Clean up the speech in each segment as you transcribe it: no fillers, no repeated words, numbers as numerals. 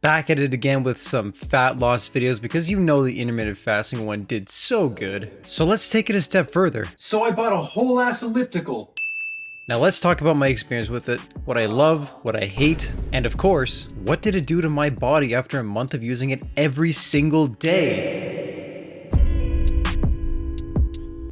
back at it again with some fat loss videos because you know the intermittent fasting one did so good. So let's take it a step further. So I bought a whole ass elliptical. Now let's talk about my experience with it, what I love, what I hate, and of course, what did it do to my body after a month of using it every single day?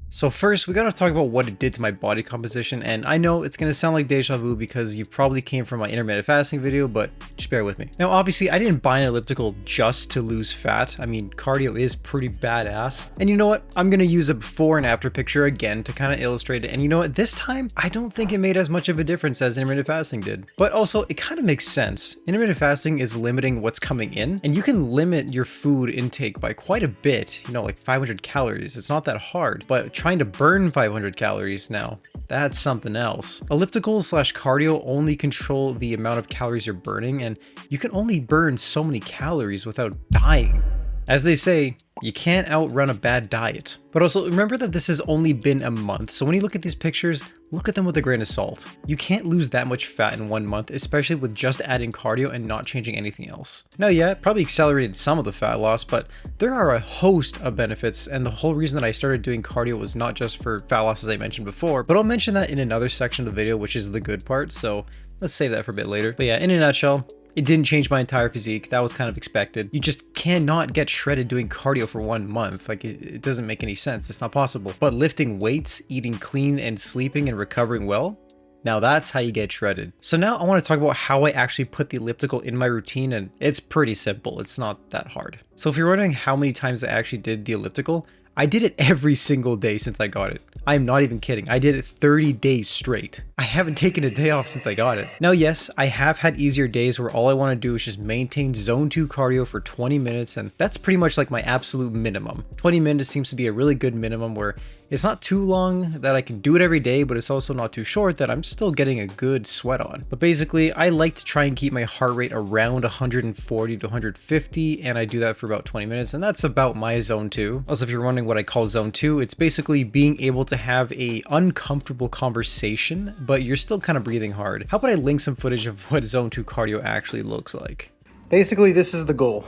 So first, we gotta talk about what it did to my body composition, and I know it's gonna sound like deja vu because you probably came from my intermittent fasting video, but just bear with me. Now obviously, I didn't buy an elliptical just to lose fat. I mean, cardio is pretty badass. And you know what? I'm gonna use a before and after picture again to kind of illustrate it, and you know what? This time, I don't think it made as much of a difference as intermittent fasting did. But also, it kind of makes sense. Intermittent fasting is limiting what's coming in, and you can limit your food intake by quite a bit, you know, like 500 calories. It's not that hard, but trying to burn 500 calories now, that's something else. Elliptical/cardio only control the amount of calories you're burning, and you can only burn so many calories without dying. As they say, you can't outrun a bad diet. But also remember that this has only been a month, so when you look at these pictures, look at them with a grain of salt. You can't lose that much fat in 1 month, especially with just adding cardio and not changing anything else. Now yeah, it probably accelerated some of the fat loss, but there are a host of benefits, and the whole reason that I started doing cardio was not just for fat loss as I mentioned before, but I'll mention that in another section of the video, which is the good part, so let's save that for a bit later. But yeah, in a nutshell, it didn't change my entire physique. That was kind of expected. You just cannot get shredded doing cardio for 1 month. Like it doesn't make any sense. It's not possible. But lifting weights, eating clean, and sleeping and recovering well, now that's how you get shredded. So now I want to talk about how I actually put the elliptical in my routine, and it's pretty simple. It's not that hard. So if you're wondering how many times I actually did the elliptical, I did it every single day since I got it. I'm not even kidding. I did it 30 days straight. I haven't taken a day off since I got it. Now, yes, I have had easier days where all I want to do is just maintain zone 2 cardio for 20 minutes, and that's pretty much like my absolute minimum. 20 minutes seems to be a really good minimum where it's not too long that I can do it every day, but it's also not too short that I'm still getting a good sweat on. But basically, I like to try and keep my heart rate around 140 to 150, and I do that for about 20 minutes, and that's about my zone 2. Also, if you're wondering what I call zone 2, it's basically being able to have a uncomfortable conversation, but you're still kind of breathing hard. How about I link some footage of what zone 2 cardio actually looks like? Basically, this is the goal.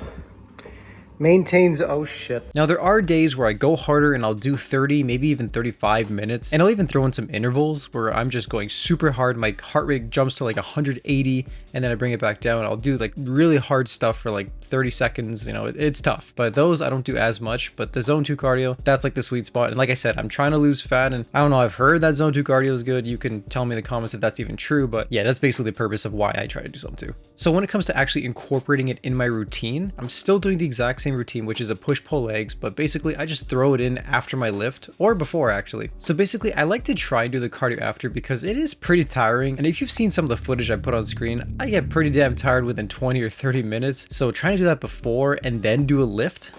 Maintains, oh shit. Now there are days where I go harder and I'll do 30, maybe even 35 minutes. And I'll even throw in some intervals where I'm just going super hard. My heart rate jumps to like 180 and then I bring it back down. I'll do like really hard stuff for like 30 seconds. You know, it's tough, but those I don't do as much. But the zone 2 cardio, that's like the sweet spot. And like I said, I'm trying to lose fat, and I don't know, I've heard that zone 2 cardio is good. You can tell me in the comments if that's even true, but yeah, that's basically the purpose of why I try to do zone 2. So when it comes to actually incorporating it in my routine, I'm still doing the exact same routine, which is a push-pull legs, but basically I just throw it in after my lift, or before actually. So basically I like to try and do the cardio after because it is pretty tiring, and if you've seen some of the footage I put on screen, I get pretty damn tired within 20 or 30 minutes. So trying to do that before and then do a lift,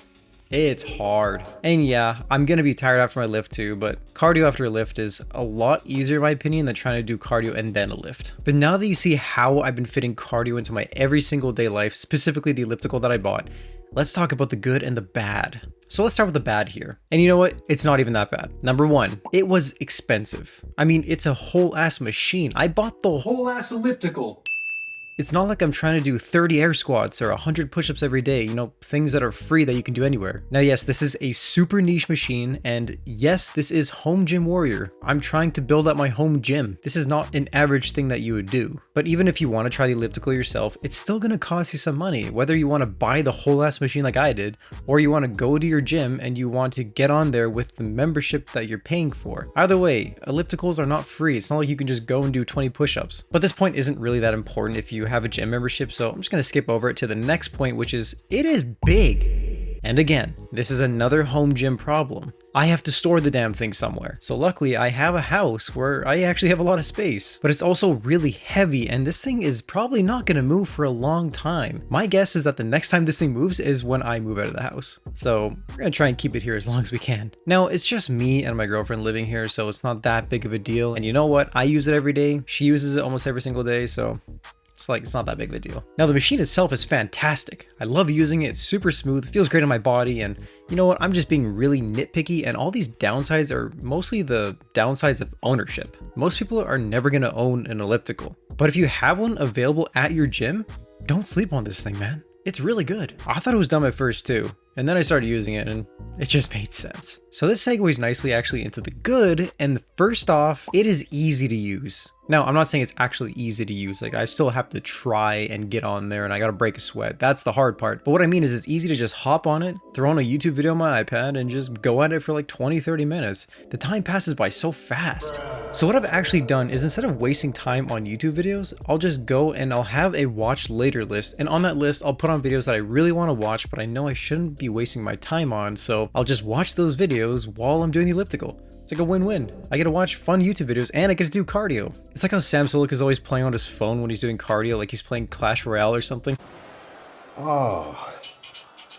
it's hard. And yeah, I'm gonna be tired after my lift too, but cardio after a lift is a lot easier in my opinion than trying to do cardio and then a lift. But now that you see how I've been fitting cardio into my every single day life, specifically the elliptical that I bought, let's talk about the good and the bad. So let's start with the bad here. And you know what? It's not even that bad. Number one, it was expensive. I mean, it's a whole ass machine. I bought the whole ass elliptical. It's not like I'm trying to do 30 air squats or 100 push-ups every day, you know, things that are free that you can do anywhere. Now, yes, this is a super niche machine, and yes, this is Home Gym Warrior. I'm trying to build up my home gym. This is not an average thing that you would do. But even if you want to try the elliptical yourself, it's still going to cost you some money, whether you want to buy the whole ass machine like I did, or you want to go to your gym and you want to get on there with the membership that you're paying for. Either way, ellipticals are not free. It's not like you can just go and do 20 push-ups. But this point isn't really that important if you have a gym membership, so I'm just going to skip over it to the next point, which is it is big. And again, this is another home gym problem. I have to store the damn thing somewhere. So luckily I have a house where I actually have a lot of space, but it's also really heavy, and this thing is probably not going to move for a long time. My guess is that the next time this thing moves is when I move out of the house. So we're going to try and keep it here as long as we can. Now it's just me and my girlfriend living here, so it's not that big of a deal. And you know what? I use it every day. She uses it almost every single day, so it's not that big of a deal. Now the machine itself is fantastic. I love using it. It's super smooth, it feels great on my body, and you know what? I'm just being really nitpicky, and all these downsides are mostly the downsides of ownership. Most people are never gonna own an elliptical, but if you have one available at your gym, don't sleep on this thing, man. It's really good. I thought it was dumb at first too. And then I started using it and it just made sense. So this segues nicely actually into the good. And first off, it is easy to use. Now, I'm not saying it's actually easy to use. Like I still have to try and get on there and I gotta break a sweat. That's the hard part. But what I mean is it's easy to just hop on it, throw on a YouTube video on my iPad and just go at it for like 20-30 minutes. The time passes by so fast. So what I've actually done is instead of wasting time on YouTube videos, I'll just go and I'll have a watch later list. And on that list, I'll put on videos that I really want to watch, but I know I shouldn't be wasting my time on. So I'll just watch those videos while I'm doing the elliptical. It's like a win-win. I get to watch fun YouTube videos and I get to do cardio. It's like how Sam Solik is always playing on his phone when he's doing cardio, like he's playing Clash Royale or something. Oh,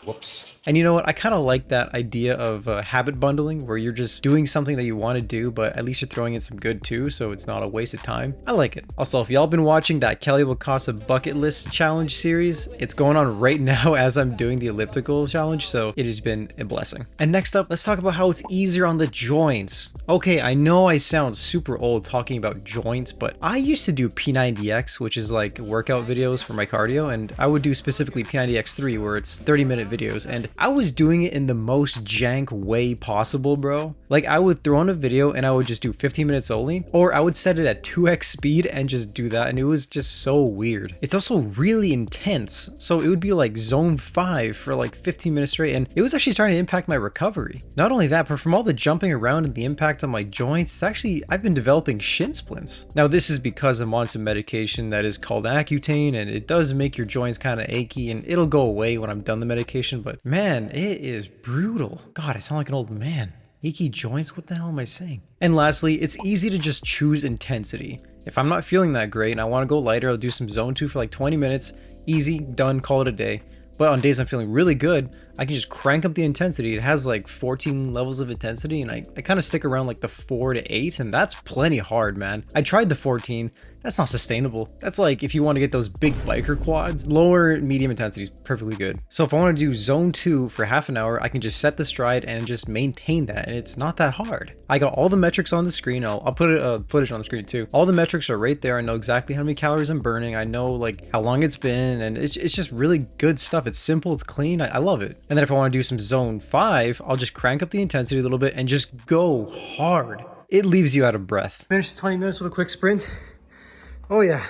whoops. And you know what? I kind of like that idea of habit bundling where you're just doing something that you want to do, but at least you're throwing in some good too, so it's not a waste of time. I like it. Also, if y'all been watching that Kelly Wakasa bucket list challenge series, it's going on right now as I'm doing the elliptical challenge, so it has been a blessing. And next up, let's talk about how it's easier on the joints. Okay, I know I sound super old talking about joints, but I used to do P90X, which is like workout videos for my cardio, and I would do specifically P90X3 where it's 30-minute videos, and I was doing it in the most jank way possible, bro. Like I would throw on a video and I would just do 15 minutes only, or I would set it at 2x speed and just do that, and it was just so weird. It's also really intense, so it would be like zone 5 for like 15 minutes straight, and it was actually starting to impact my recovery. Not only that, but from all the jumping around and the impact on my joints, it's actually, I've been developing shin splints. Now this is because I'm on some medication that is called Accutane, and it does make your joints kind of achy, and it'll go away when I'm done the medication, but man, it is brutal. God, I sound like an old man. Achy joints? What the hell am I saying? And lastly, it's easy to just choose intensity. If I'm not feeling that great and I want to go lighter, I'll do some zone 2 for like 20 minutes. Easy, done, call it a day. But on days I'm feeling really good, I can just crank up the intensity. It has like 14 levels of intensity, and I kind of stick around like the 4 to 8, and that's plenty hard, man. I tried the 14. That's not sustainable. That's like if you want to get those big biker quads. Lower medium intensity is perfectly good. So if I want to do zone 2 for half an hour, I can just set the stride and just maintain that, and it's not that hard. I got all the metrics on the screen. I'll put footage on the screen too. All the metrics are right there. I know exactly how many calories I'm burning. I know like how long it's been, and it's just really good stuff. It's simple, it's clean. I love it. And then if I want to do some zone 5, I'll just crank up the intensity a little bit and just go hard. It leaves you out of breath. Finish the 20 minutes with a quick sprint. Oh yeah.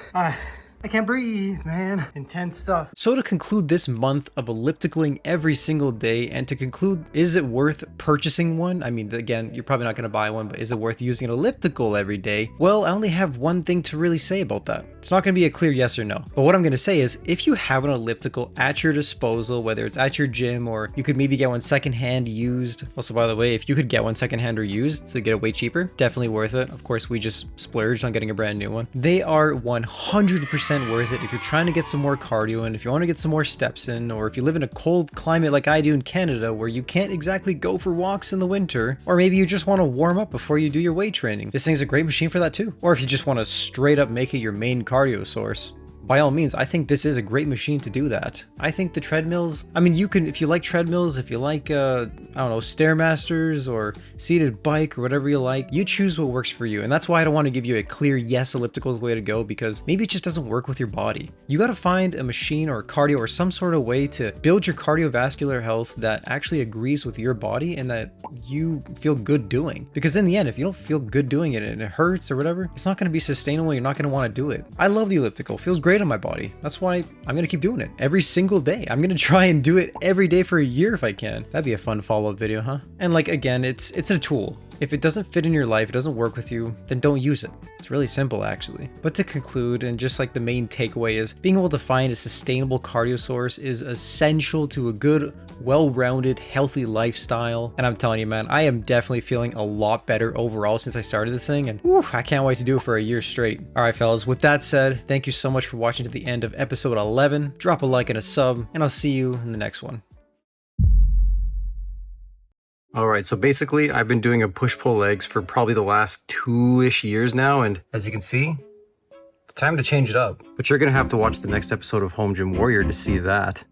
I can't breathe, man. Intense stuff. So to conclude this month of ellipticaling every single day, and to conclude, is it worth purchasing one? I mean, again, you're probably not going to buy one, but is it worth using an elliptical every day? Well, I only have one thing to really say about that. It's not going to be a clear yes or no. But what I'm going to say is, if you have an elliptical at your disposal, whether it's at your gym or you could maybe get one secondhand used. Also, by the way, if you could get one secondhand or used to get it way cheaper, definitely worth it. Of course, we just splurged on getting a brand new one. They are 100% worth it if you're trying to get some more cardio in, if you want to get some more steps in, or if you live in a cold climate like I do in Canada where you can't exactly go for walks in the winter, or maybe you just want to warm up before you do your weight training. This thing's a great machine for that too. Or if you just want to straight up make it your main cardio source. By all means, I think this is a great machine to do that. I think the treadmills, I mean, you can, if you like treadmills, if you like, I don't know, Stairmasters or seated bike or whatever you like, you choose what works for you. And that's why I don't want to give you a clear yes, elliptical is the way to go, because maybe it just doesn't work with your body. You got to find a machine or cardio or some sort of way to build your cardiovascular health that actually agrees with your body and that you feel good doing. Because in the end, if you don't feel good doing it and it hurts or whatever, it's not going to be sustainable. You're not going to want to do it. I love the elliptical. It feels great on my body. That's why I'm going to keep doing it every single day. I'm going to try and do it every day for a year if I can. That'd be a fun follow-up video, huh? And like, again, it's a tool. If it doesn't fit in your life, it doesn't work with you, then don't use it. It's really simple, actually. But to conclude, and just like the main takeaway is, being able to find a sustainable cardio source is essential to a good, well-rounded, healthy lifestyle. And I'm telling you, man, I am definitely feeling a lot better overall since I started this thing, and whew, I can't wait to do it for a year straight. All right, fellas, with that said, thank you so much for watching to the end of episode 11. Drop a like and a sub, and I'll see you in the next one. All right, so basically I've been doing a push-pull legs for probably the last 2-ish years now, and as you can see, it's time to change it up. But you're gonna have to watch the next episode of Home Gym Warrior to see that.